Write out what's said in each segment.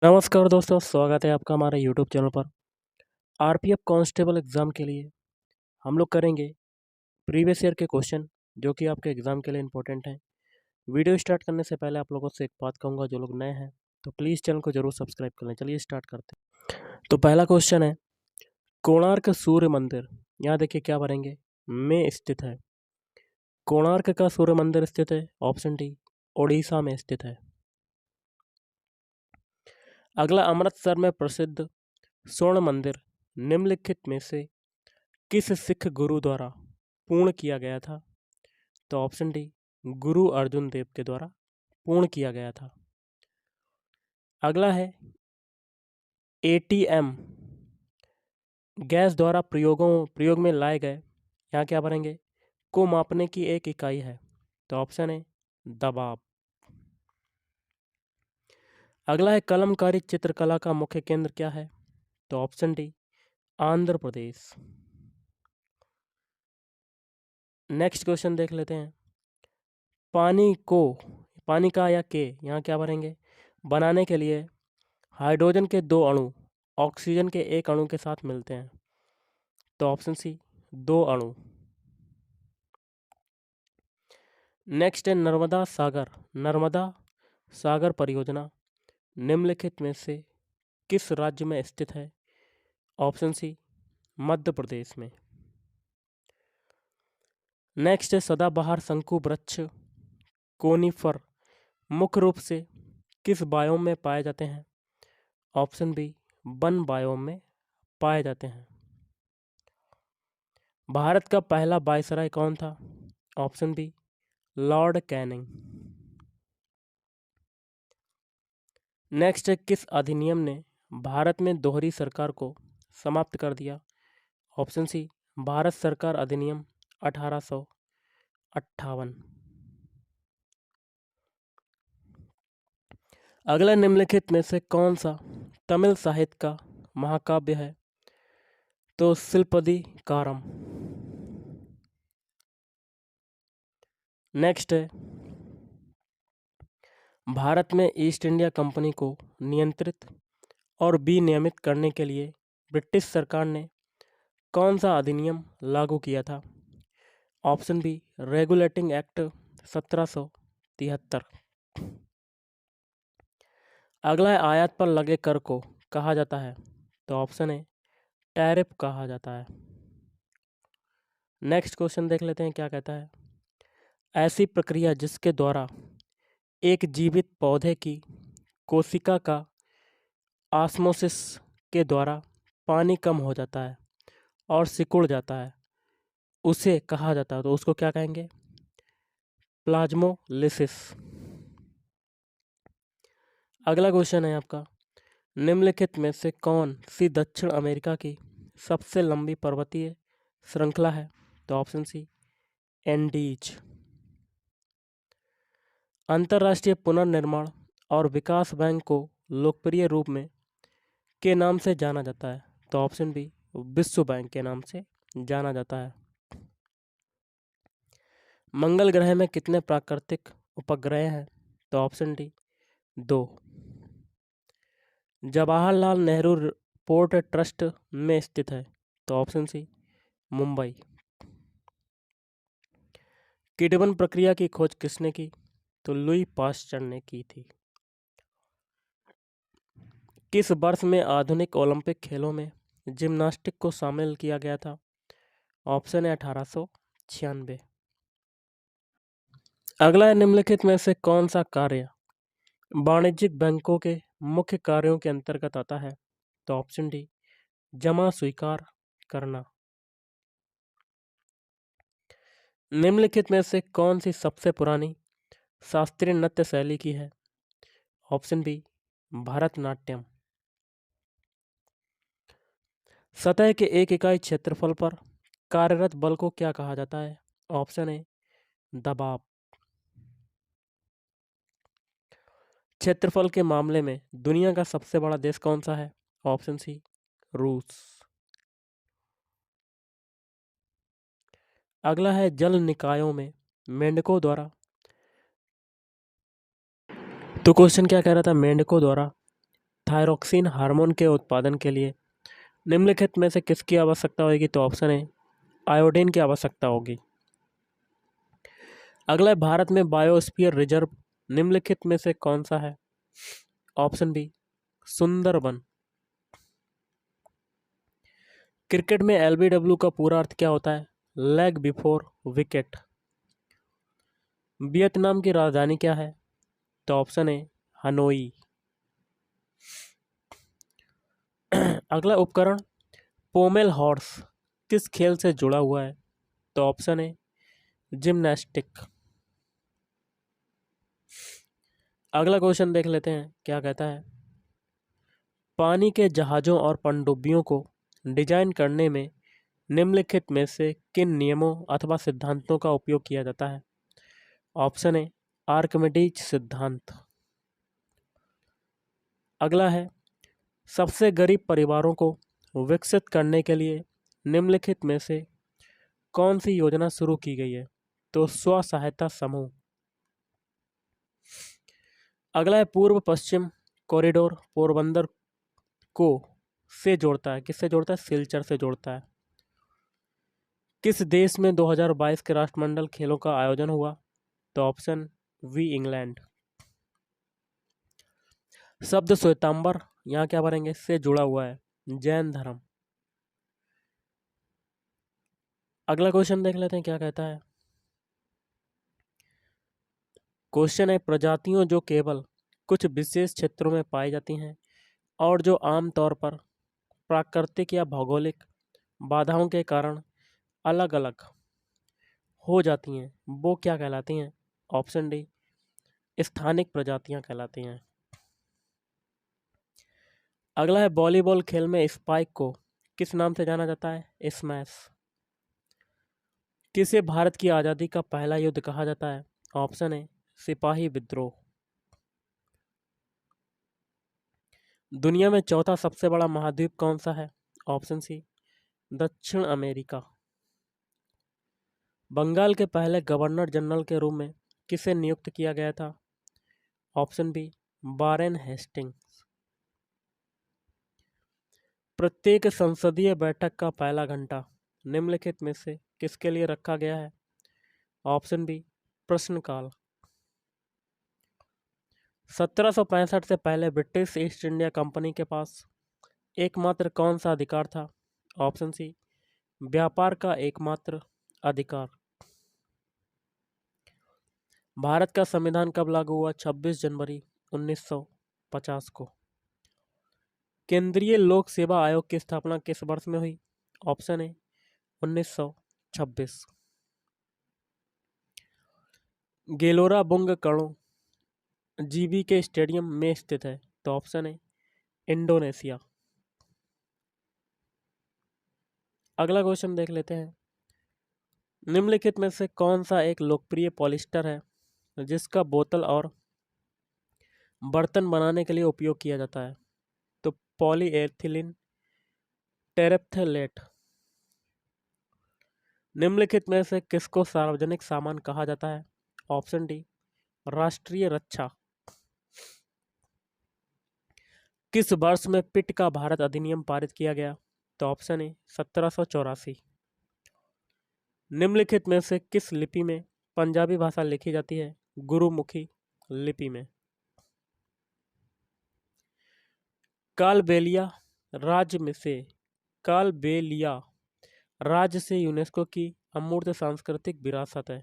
नमस्कार दोस्तों, स्वागत है आपका हमारे यूट्यूब चैनल पर। आरपीएफ कांस्टेबल एग्ज़ाम के लिए हम लोग करेंगे प्रीवियस ईयर के क्वेश्चन जो कि आपके एग्ज़ाम के लिए इम्पोर्टेंट हैं। वीडियो स्टार्ट करने से पहले आप लोगों से एक बात कहूँगा, जो लोग नए हैं तो प्लीज़ चैनल को ज़रूर सब्सक्राइब कर लें। चलिए स्टार्ट करते हैं। तो पहला क्वेश्चन है, कोणार्क सूर्य मंदिर, यहाँ देखिए क्या भरेंगे, में स्थित है। कोणार्क का सूर्य मंदिर स्थित है, ऑप्शन डी, ओडिशा में स्थित है। अगला, अमृतसर में प्रसिद्ध स्वर्ण मंदिर निम्नलिखित में से किस सिख गुरु द्वारा पूर्ण किया गया था? तो ऑप्शन डी, गुरु अर्जुन देव के द्वारा पूर्ण किया गया था। अगला है, एटीएम गैस द्वारा प्रयोग में लाए गए, यहाँ क्या भरेंगे, को मापने की एक इकाई है। तो ऑप्शन है दबाव। अगला है, कलमकारी चित्रकला का मुख्य केंद्र क्या है? तो option D, Andhra Pradesh. Next question देख लेते हैं। पानी का या के, यहाँ क्या भरेंगे, बनाने के लिए हाइड्रोजन के 2 अणु ऑक्सीजन के 1 अणु के साथ मिलते हैं। तो ऑप्शन सी, 2 अणु। नेक्स्ट है, नर्मदा सागर परियोजना निम्नलिखित में से किस राज्य में स्थित है? ऑप्शन सी, मध्य प्रदेश में। नेक्स्ट है, सदाबहार शंकु वृक्ष कोनिफर मुख्य रूप से किस बायोम में पाए जाते हैं? ऑप्शन बी, वन बायोम में पाए जाते हैं। भारत का पहला वायसराय कौन था? Option B, Lord Canning. Next है, किस अधिनियम ने भारत में दोहरी सरकार को समाप्त कर दिया? ऑप्शन सी, भारत सरकार अधिनियम 1858। अगला, निम्नलिखित में से कौन सा तमिल साहित्य का महाकाव्य है? तो शिल्पदिकारम। नेक्स्ट है, भारत में ईस्ट इंडिया कंपनी को नियंत्रित और विनियमित करने के लिए ब्रिटिश सरकार ने कौन सा अधिनियम लागू किया था? Option B, regulating act 1773। अगला है, आयात पर लगे कर को कहा जाता है? तो ऑप्शन है टैरिफ कहा जाता है। नेक्स्ट क्वेश्चन देख लेते हैं, क्या कहता है। ऐसी प्रक्रिया जिसके द्वारा एक जीवित पौधे की कोशिका का ऑस्मोसिस के द्वारा पानी कम हो जाता है और सिकुड़ जाता है, उसे कहा जाता है, तो उसको क्या कहेंगे? प्लाज्मोलिसिस। अगला क्वेश्चन है आपका, निम्नलिखित में से कौन सी दक्षिण अमेरिका की सबसे लंबी पर्वतीय श्रृंखला है? तो ऑप्शन सी, एंडीज। अंतर्राष्ट्रीय पुनर्निर्माण और विकास बैंक को लोकप्रिय रूप में के नाम से जाना जाता है? तो ऑप्शन बी, विश्व बैंक के नाम से जाना जाता है। मंगल ग्रह में कितने प्राकृतिक उपग्रह हैं? तो option D, 2। Jawaharlal Nehru port trust में स्थित है? तो ऑप्शन सी, मुंबई। किडवन प्रक्रिया की खोज किसने की? तो लुई पास्चर ने की थी। किस वर्ष में आधुनिक ओलंपिक खेलों में जिम्नास्टिक को शामिल किया गया था? ऑप्शन है 1896। अगला है, निम्नलिखित में से कौन सा कार्य वाणिज्यिक बैंकों के मुख्य कार्यों के अंतर्गत आता है? तो ऑप्शन डी, जमा स्वीकार करना। निम्नलिखित में से कौन सी सबसे पुरानी शास्त्रीय नृत्य शैली की है? Option B, Bharatanatyam. सतह के एक इकाई क्षेत्रफल पर कार्यरत बल को क्या कहा जाता है? ऑप्शन ए, दबाव। क्षेत्रफल के मामले में दुनिया का सबसे बड़ा देश कौन सा है? ऑप्शन सी, रूस। अगला है, जल निकायों में मेंढकों द्वारा, तो क्वेश्चन क्या कह रहा था, मेंढकों द्वारा थायरोक्सिन हार्मोन के उत्पादन के लिए निम्नलिखित में से किसकी आवश्यकता होगी? तो ऑप्शन है आयोडीन की आवश्यकता होगी। अगला है, भारत में बायोस्फीयर रिजर्व निम्नलिखित में से कौन सा है? Option B Sundarbans. क्रिकेट में एलबीडब्ल्यू का पूरा अर्थ क्या होता है? Leg before wicket. वियतनाम की राजधानी क्या है? तो ऑप्शन है हनोई। अगला उपकरण पोमेल हॉर्स किस खेल से जुड़ा हुआ है? तो ऑप्शन है जिम्नास्टिक। अगला क्वेश्चन देख लेते हैं, क्या कहता है? पानी के जहाज़ों और पनडुब्बियों को डिजाइन करने में निम्नलिखित में से किन नियमों अथवा सिद्धांतों का उपयोग किया जाता है? ऑप्शन है आर्किमिडीज सिद्धांत। अगला है, सबसे गरीब परिवारों को विकसित करने के लिए निम्नलिखित में से कौन सी योजना शुरू की गई है? तो स्व सहायता समूह। अगला है, पूर्व पश्चिम कॉरिडोर पोरबंदर को से जोड़ता है, किससे जोड़ता है? सिलचर से जोड़ता है। किस देश में 2022 के राष्ट्रमंडल खेलों का आयोजन हुआ? तो ऑप्शन वी इंग्लैंड। शब्द श्वेतांबर यहाँ क्या भरेंगे? से जुड़ा हुआ है, जैन धर्म। अगला क्वेश्चन देख लेते हैं, क्या कहता है? क्वेश्चन है, प्रजातियों जो केवल कुछ विशेष क्षेत्रों में पाई जाती हैं और जो आमतौर पर प्राकृतिक या भौगोलिक बाधाओं के कारण अलग अलग हो जाती हैं, वो क्या कहलाती हैं? ऑप्शन डी स्थानिक प्रजातियां कहलाती हैं। अगला है, वॉलीबॉल खेल में स्पाइक को किस नाम से जाना जाता है? स्मैश। किसे भारत की आज़ादी का पहला युद्ध कहा जाता है? ऑप्शन है सिपाही विद्रोह। दुनिया में चौथा सबसे बड़ा महाद्वीप कौन सा है? ऑप्शन सी दक्षिण अमेरिका। बंगाल के पहले गवर्नर जनरल के रूप में किसे नियुक्त किया गया था? Option B Warren Hastings. प्रत्येक संसदीय बैठक का पहला घंटा निम्नलिखित में से किसके लिए रखा गया है? ऑप्शन बी प्रश्नकाल। 1765 से पहले ब्रिटिश ईस्ट इंडिया कंपनी के पास एकमात्र कौन सा अधिकार था? ऑप्शन सी व्यापार का एकमात्र अधिकार। भारत का संविधान कब लागू हुआ? 26 जनवरी 1950 को। केंद्रीय लोक सेवा आयोग की स्थापना किस वर्ष में हुई? ऑप्शन है 1926। गेलोरा बुंग कणो जीबी के स्टेडियम में स्थित है, तो ऑप्शन है इंडोनेशिया। अगला क्वेश्चन देख लेते हैं, निम्नलिखित में से कौन सा एक लोकप्रिय पॉलिस्टर है जिसका बोतल और बर्तन बनाने के लिए उपयोग किया जाता है? तो पॉलीएथिलीन टेरेप्थलेट। निम्नलिखित में से किसको सार्वजनिक सामान कहा जाता है? ऑप्शन डी राष्ट्रीय रक्षा। किस वर्ष में पिट का भारत अधिनियम पारित किया गया? तो ऑप्शन है 1784। निम्नलिखित में से किस लिपि में पंजाबी भाषा लिखी जाती है? गुरुमुखी लिपि में। कालबेलिया राज्य से यूनेस्को की अमूर्त सांस्कृतिक विरासत है,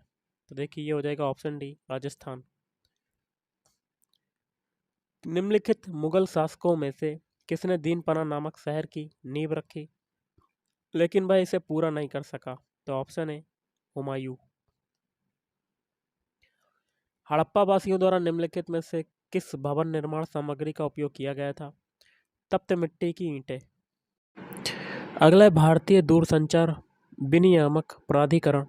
तो देखिए ये हो जाएगा ऑप्शन डी राजस्थान। निम्नलिखित मुगल शासकों में से किसने दीनपना नामक शहर की नींव रखी लेकिन वह इसे पूरा नहीं कर सका? तो ऑप्शन है हुमायूं। हड़प्पा वासियों द्वारा निम्नलिखित में से किस भवन निर्माण सामग्री का उपयोग किया गया था? तप्त मिट्टी की ईंटें। अगला है, भारतीय दूरसंचार विनियामक प्राधिकरण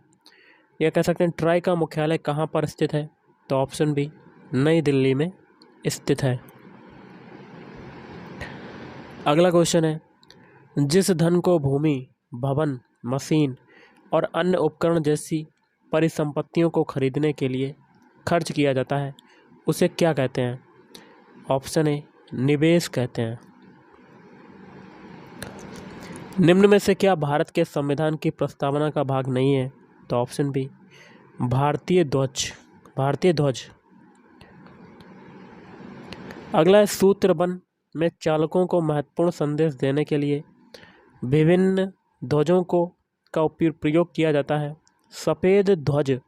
या कह सकते हैं ट्राई का मुख्यालय कहाँ पर स्थित है? तो ऑप्शन बी नई दिल्ली में स्थित है। अगला क्वेश्चन है, जिस धन को भूमि, भवन, मशीन और अन्य उपकरण जैसी परिसंपत्तियों को खरीदने के लिए खर्च किया जाता है उसे क्या कहते हैं? ऑप्शन ए निवेश कहते हैं। निम्न में से क्या भारत के संविधान की प्रस्तावना का भाग नहीं है? तो ऑप्शन बी भारतीय ध्वज। भारतीय ध्वज। अगला है सूत्रबद्ध में चालकों को महत्वपूर्ण संदेश देने के लिए विभिन्न ध्वजों का प्रयोग किया जाता है। सफ़ेद ध्वज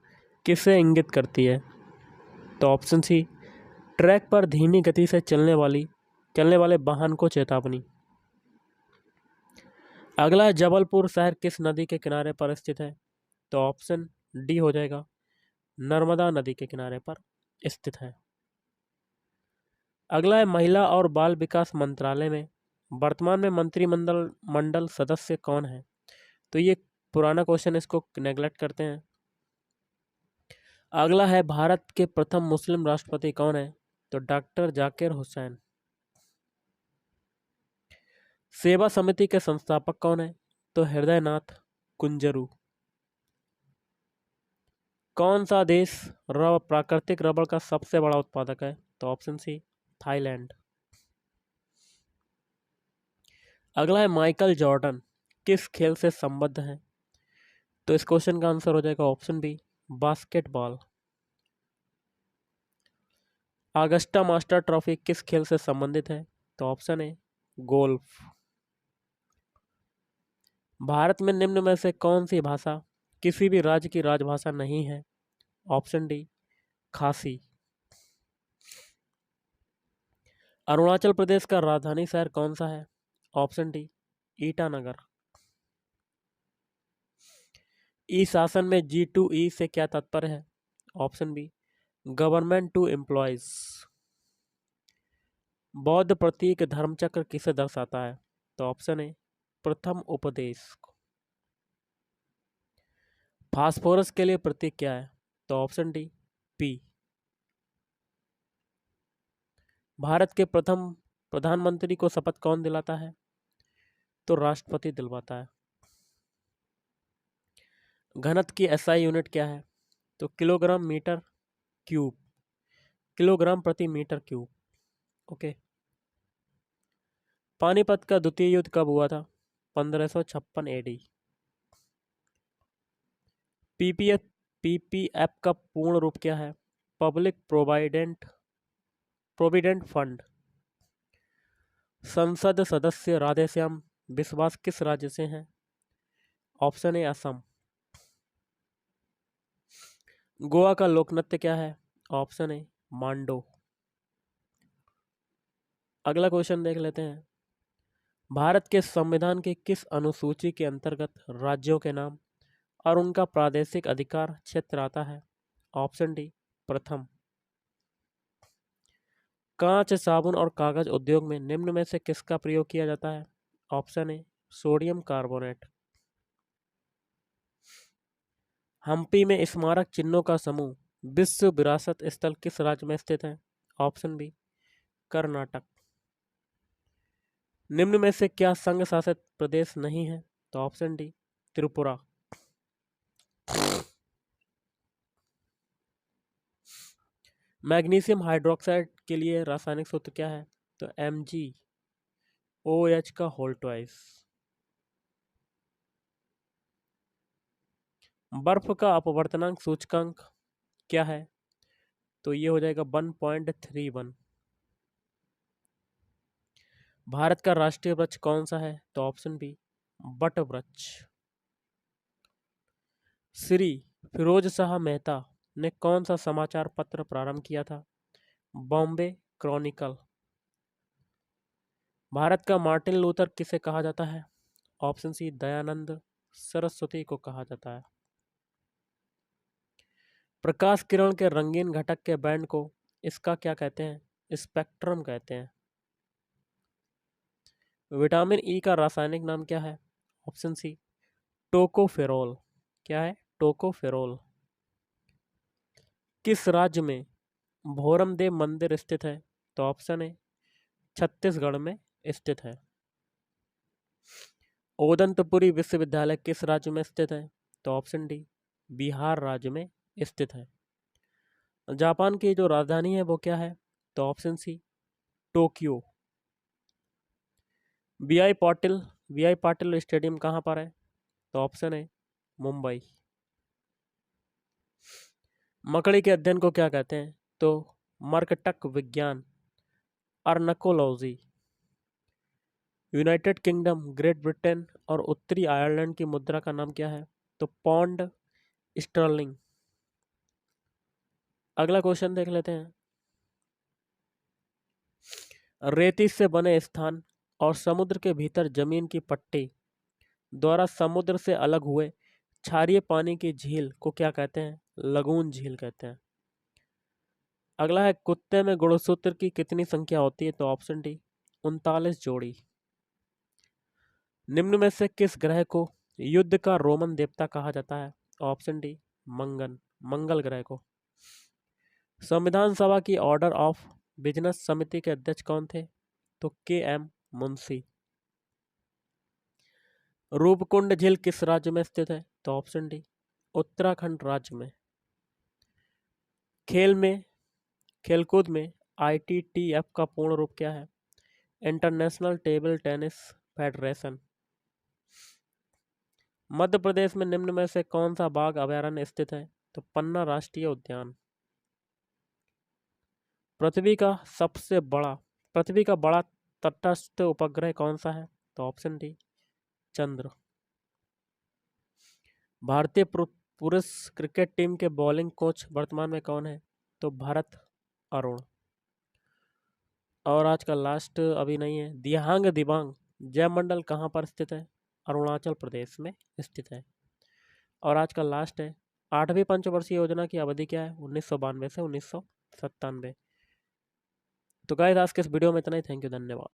किसे इंगित करती है? तो ऑप्शन सी ट्रैक पर धीमी गति से चलने वाले वाहन को चेतावनी। अगला है जबलपुर शहर किस नदी के किनारे पर स्थित है? तो ऑप्शन डी हो जाएगा, नर्मदा नदी के किनारे पर स्थित है। अगला है महिला और बाल विकास मंत्रालय में वर्तमान में मंत्रिमंडल सदस्य कौन है? तो ये पुराना क्वेश्चन, इसको नेगलेक्ट करते हैं। अगला है भारत के प्रथम मुस्लिम राष्ट्रपति कौन है? तो डॉक्टर जाकिर हुसैन। सेवा समिति के संस्थापक कौन है? तो हृदयनाथ कुंजरू। कौन सा देश प्राकृतिक रबड़ का सबसे बड़ा उत्पादक है? तो ऑप्शन सी थाईलैंड। अगला है माइकल जॉर्डन किस खेल से संबद्ध है? तो इस क्वेश्चन का आंसर हो जाएगा option B basketball. Augusta master trophy किस खेल से संबंधित है? तो ऑप्शन ए गोल्फ। भारत में निम्न में से कौन सी भाषा किसी भी राज्य की राजभाषा नहीं है? ऑप्शन डी खासी। अरुणाचल प्रदेश का राजधानी शहर कौन सा है? Option D Itanagar. ई शासन में G2E से क्या तात्पर्य है? Option B government to employees. बौद्ध प्रतीक धर्मचक्र किसे दर्शाता है? तो ऑप्शन ए प्रथम उपदेश। फास्फोरस के लिए प्रतीक क्या है? तो ऑप्शन डी पी। भारत के प्रथम प्रधानमंत्री को शपथ कौन दिलाता है? तो राष्ट्रपति दिलवाता है। घनत्व की SI यूनिट क्या है? तो किलोग्राम मीटर क्यूब, किलोग्राम प्रति मीटर क्यूब। ओके। पानीपत का द्वितीय युद्ध कब हुआ था? 1556 AD। PPF का पूर्ण रूप क्या है? Public provident fund. संसद सदस्य राधेश्याम बिस्वास किस राज्य से हैं? Option A Assam. गोवा का लोक नृत्य क्या है? ऑप्शन ए मांडो। अगला क्वेश्चन देख लेते हैं। भारत के संविधान के किस अनुसूची के अंतर्गत राज्यों के नाम और उनका प्रादेशिक अधिकार क्षेत्र आता है? ऑप्शन डी प्रथम। कांच, साबुन और कागज उद्योग में निम्न में से किसका प्रयोग किया जाता है? Option A sodium carbonate. Hampi में स्मारक चिन्हों का समूह विश्व विरासत स्थल किस राज्य में स्थित है? Option B Karnataka. निम्न में से क्या संघ शासित प्रदेश नहीं है? तो option D Tripura. Magnesium hydroxide के लिए रासायनिक सूत्र क्या है? तो MgOH का होल ट्वाइस। बर्फ का अपवर्तनांक सूचकांक क्या है? तो ये हो जाएगा 1.31। भारत का राष्ट्रीय वृक्ष कौन सा है? तो ऑप्शन बी बट वृक्ष। श्री फिरोज शाह मेहता ने कौन सा समाचार पत्र प्रारंभ किया था? बॉम्बे क्रॉनिकल। भारत का मार्टिन लूथर किसे कहा जाता है? ऑप्शन सी दयानंद सरस्वती को कहा जाता है। प्रकाश किरण के रंगीन घटक के बैंड को इसका क्या कहते हैं? स्पेक्ट्रम कहते हैं। विटामिन ई का रासायनिक नाम क्या है? Option C tocopherol. क्या है? टोकोफेरोल। किस राज्य में भोरमदेव मंदिर स्थित है? तो ऑप्शन ए छत्तीसगढ़ में स्थित है। ओदंतपुरी विश्वविद्यालय किस राज्य में स्थित है? तो ऑप्शन डी बिहार राज्य में स्थित है। जापान की जो राजधानी है वो क्या है? तो option C Tokyo. V I Patil stadium कहाँ पर है? तो ऑप्शन है मुंबई। मकड़ी के अध्ययन को क्या कहते हैं? तो मर्कटक विज्ञान, अर्नकोलॉजी। यूनाइटेड किंगडम, ग्रेट ब्रिटेन और उत्तरी आयरलैंड की मुद्रा का नाम क्या है? तो पौंड स्टर्लिंग। अगला क्वेश्चन देख लेते हैं। रेती से बने स्थान और समुद्र के भीतर जमीन की पट्टी द्वारा समुद्र से अलग हुए क्षारीय पानी की झील को क्या कहते हैं? लगून झील कहते हैं। अगला है, कुत्ते में गुणसूत्र की कितनी संख्या होती है? तो ऑप्शन डी 39 जोड़ी। निम्न में से किस ग्रह को युद्ध का रोमन देवता कहा जाता है? ऑप्शन डी मंगल ग्रह को। संविधान सभा की ऑर्डर ऑफ बिजनेस समिति के अध्यक्ष कौन थे? तो के.एम. मुंशी। रूपकुंड झील किस राज्य में स्थित है? तो ऑप्शन डी उत्तराखंड राज्य में। खेलकूद में ITTF का पूर्ण रूप क्या है? International table tennis federation. Madhya Pradesh में निम्न में से कौन सा बाघ अभयारण्य स्थित है? तो पन्ना राष्ट्रीय उद्यान। पृथ्वी का बड़ा तटस्थ उपग्रह कौन सा है? तो ऑप्शन डी चंद्र। भारतीय पुरुष क्रिकेट टीम के बॉलिंग कोच वर्तमान में कौन है? तो भरत अरुण। और आज का लास्ट अभी नहीं है, दिहांग दिबांग जयमंडल कहाँ पर स्थित है? अरुणाचल प्रदेश में स्थित है। और आज का लास्ट है, 8वीं पंचवर्षीय योजना की अवधि क्या है? 1992 से 1997। तो गाइस आज के इस वीडियो में इतना ही। थैंक यू, धन्यवाद।